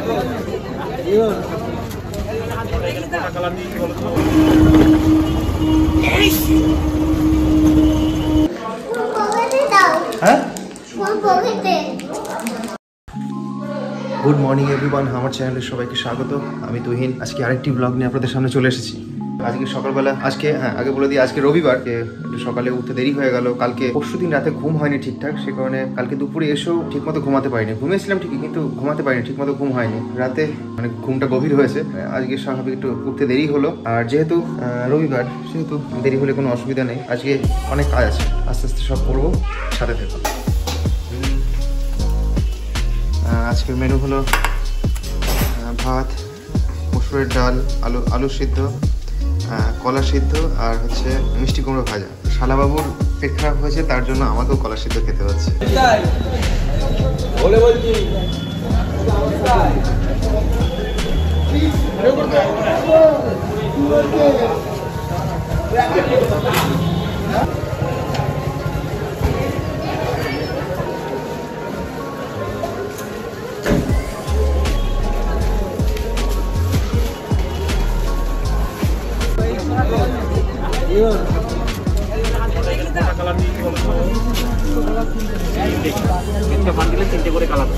Good morning everyone, আমার চ্যানেলে সবাইকে স্বাগত। আমি তুহিন। আজকে আরেকটি ব্লগ নিয়ে আপনাদের সামনে চলে এসেছি। আজকে সকালবেলা, আগে বলে দিই, আজকে রবিবার, সকালে উঠতে দেরি হয়ে গেল। কালকে পরশুদিন রাতে ঘুম হয়নি ঠিকঠাক, সে কারণে কালকে দুপুরে এসেও ঠিকমতো ঘুমাতে পারিনি। ঘুমিয়েছিলাম ঠিকই, কিন্তু ঘুমাতে পারিনি ঠিকমতো, ঘুম হয়নি রাতে, মানে ঘুমটা গভীর হয়েছে। আজকে স্বাভাবিক একটু উঠতে দেরি হলো, আর যেহেতু রবিবার সেহেতু দেরি হলে কোনো অসুবিধা নেই। আজকে অনেক কাজ আছে, আস্তে আস্তে সব করবো, সাথে থেকো। আজকের মেনু হলো ভাত, মসুরের ডাল, আলু সিদ্ধ, কলা সিদ্ধ, আর হচ্ছে মিষ্টি কুমড়ো ভাজা। শালাবাবুর পেট খারাপ হয়েছে, তার জন্য আমাকেও কলা সিদ্ধ খেতে হচ্ছে। তিনটে করে কালার,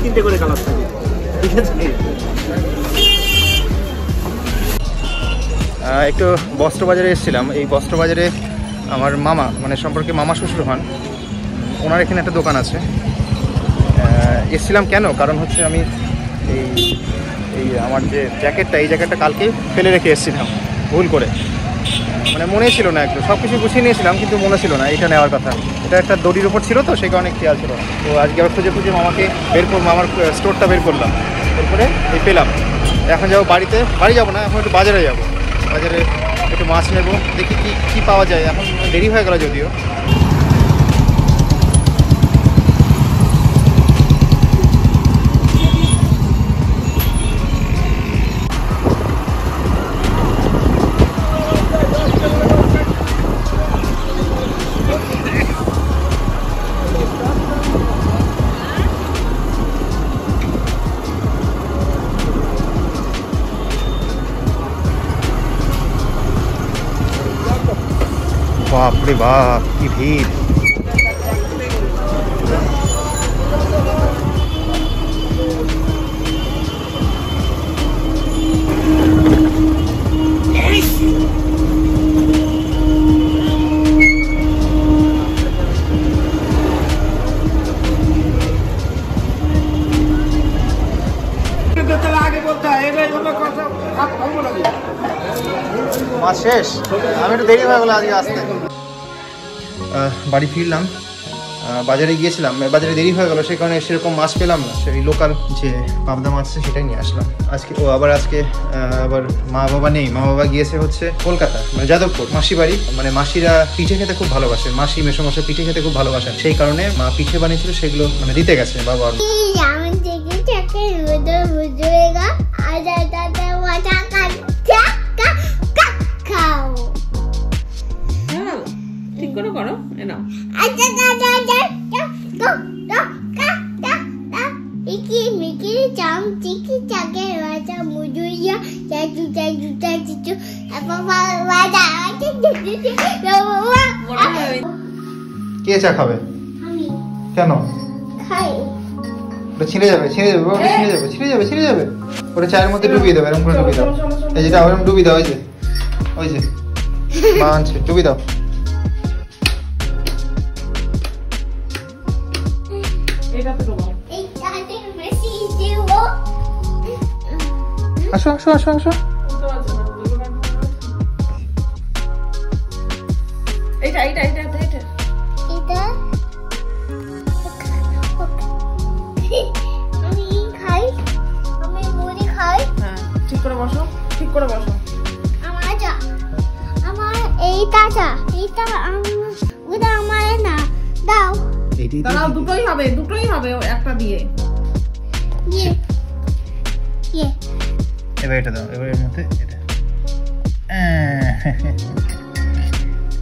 তিনটে করে কালার, ঠিক আছে। একটু বস্ত্রবাজারে এসেছিলাম। এই বস্ত্রবাজারে আমার মামা, মানে সম্পর্কে মামা শ্বশুর হন, ওনার এখানে একটা দোকান আছে। এসেছিলাম কেন, কারণ হচ্ছে আমি এই আমার যে জ্যাকেটটা, এই জ্যাকেটটা কালকে ফেলে রেখে এসেছিলাম ভুল করে, মানে মনে ছিল না। একটু সব কিছু গুছিয়ে নিয়েছিলাম, কিন্তু মনে ছিল না এটা নেওয়ার কথা। এটা একটা দড়ির উপর ছিল তো, সেই কারণে খেয়াল ছিল না। তো আজকে আবার খুঁজে মামাকে মামার স্টোরটা বের করলাম, এরপরে এই পেলাম। এখন যাবো বাড়ি যাবো না, এখন একটু বাজারে যাবো। বাজারে একটু মাছ নেবো, দেখি কি পাওয়া যায়। এখন দেরি হয়ে গেল যদিও। বাপরে বাপ, কি ভিড়! মাছ শেষ, আমি একটু দেরি হয়ে গেল আজকে আসতে। বাড়ি ফিরলাম, বাজারে গিয়েছিলাম, বাজারে দেরি হয়ে গেল, সেই কারণে সেরকম মাছ পেলাম না। সেই লোকাল যে পাবদা মাছ আছে সেটাই নিয়ে আসলাম আজকে। আবার মা বাবা নেই, মা বাবা গিয়েছে হচ্ছে কলকাতা, মানে যাদবপুর মাসি বাড়ি। মানে মাসিরা পিঠে খেতে খুব ভালোবাসেন, মাসি মেসোমশাই পিঠে খেতে খুব ভালোবাসেন, সেই কারণে মা পিঠে বানিয়েছিল, সেগুলো মানে দিতে গেছে বাবা। ঠিক করে করো, এনাও। কে চা খাবে? কেন? ছিঁড়ে যাবে, ওটা চায়ের মধ্যে ডুবিয়ে দেবে, এরকম করে ডুবিয়ে দাও। এই যেটা ওরকম ডুবিয়ে দাও, ওই যে মা আনছে, ডুবিয়ে দাও। আসো আসো আসো আসো। এটা আমি মুড়ি খাই। হ্যাঁ, ঠিক করে বসো। আমার এইটা ওটা আমার না, দাও। দাও, দুটোই হবে একটা দিয়ে। এবার এটা দাও, এবার এর মধ্যে এটা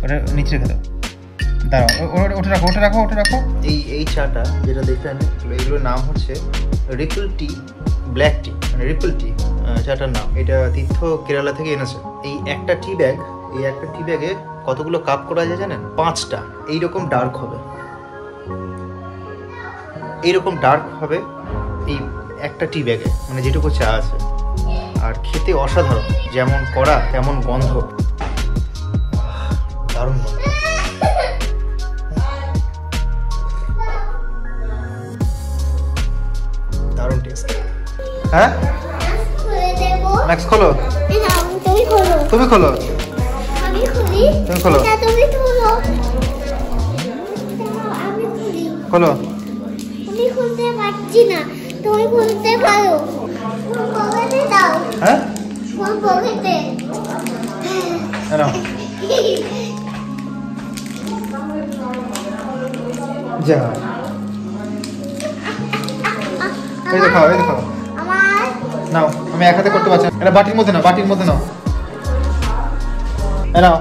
ওটা নিচে রেখে দাও। দাঁড়াও, ওটা রাখো। এই চাটা যেটা দেখলেন এগুলোর নাম হচ্ছে রিপল টি ব্ল্যাক টি, মানে রিপল টি চাটার নাম। এটা তীর্থ কেরালা থেকে এনেছে। এই একটা টি ব্যাগে কতগুলো কাপ করা যায় জানেন? 5টা। এইরকম ডার্ক হবে এই একটা টি ব্যাগে, মানে যেটুকু চা আছে। আর খেতে অসাধারণ, যেমন কড়া তেমন গন্ধ, দারুণ গন্ধ। দারুণ টেস্ট। হ্যাঁ ম্যাক্স খোলো, তুমি খোলো, তুমি খোলো, খোলো। আমি খুলতে পারছি না, তুমি খুলতে পারো। পকেটে দাও। হ্যাঁ পকেটে নাও। যা এই দেখো আমার নাও। আমি এক হাতে করতে পারছি না। এটা বাটির মধ্যে নাও, নাও।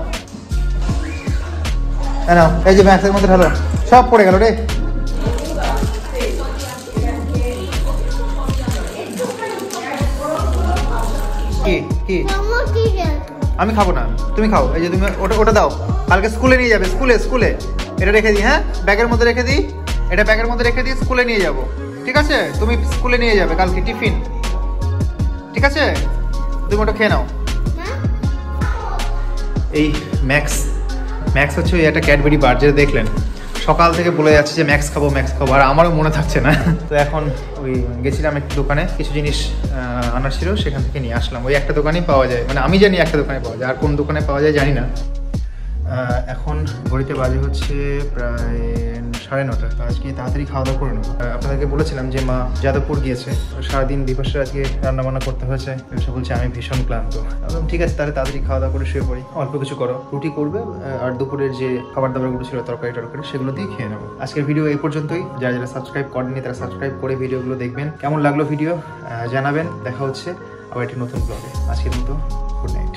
এই যে ম্যাক্সের মধ্যে ঢালো, সব পড়ে গেল রে। কি মামা কি দেখ? আমি খাবো না, তুমি খাও। এই যে তুমি ওটা দাও, কালকে স্কুলে নিয়ে যাবে। স্কুলে এটা রেখে দিই। হ্যাঁ ব্যাগের মধ্যে রেখে দিই, এটা ব্যাগের মধ্যে রেখে দিই, স্কুলে নিয়ে যাবো। ঠিক আছে, তুমি স্কুলে নিয়ে যাবে কালকে টিফিন। ঠিক আছে, তুমি ওটা খেয়ে নাও। এই ম্যাক্স হচ্ছে ওই একটা ক্যাডবেরি বার, যেটা দেখলেন সকাল থেকে বলে যাচ্ছে যে ম্যাক্স খাবো, আর আমারও মনে থাকছে না। তো এখন ওই গেছিলাম একটু দোকানে, কিছু জিনিস আনার ছিল, সেখান থেকে নিয়ে আসলাম। ওই একটা দোকানেই পাওয়া যায়, মানে আমি জানি একটা দোকানে পাওয়া যায়, আর কোন দোকানে পাওয়া যায় জানি না। এখন ঘড়িতে বাজে হচ্ছে প্রায় 9:30। তো আজকে তাড়াতাড়ি খাওয়া দাওয়া করে নেবো। আপনাদেরকে বলেছিলাম যে মা যাদবপুর গিয়েছে, সারাদিন বিপাশার আজকে রান্নাবান্না করতে হয়েছে। বিপাশা বলছে আমি ভীষণ ক্লান্ত। একদম ঠিক আছে, তাহলে তাড়াতাড়ি খাওয়া দাওয়া করে শুয়ে পড়ি। অল্প কিছু করো, রুটি করবে, আর দুপুরের যে খাবার দাবারগুলো ছিল তরকারি সেগুলো দিয়ে খেয়ে নেবো। আজকের ভিডিও এই পর্যন্তই। যারা সাবস্ক্রাইব করেননি তারা সাবস্ক্রাইব করে ভিডিওগুলো দেখবেন। কেমন লাগলো ভিডিও জানাবেন। দেখা হচ্ছে আবার একটি নতুন ব্লগে। আজকের মতো গুড নাইট।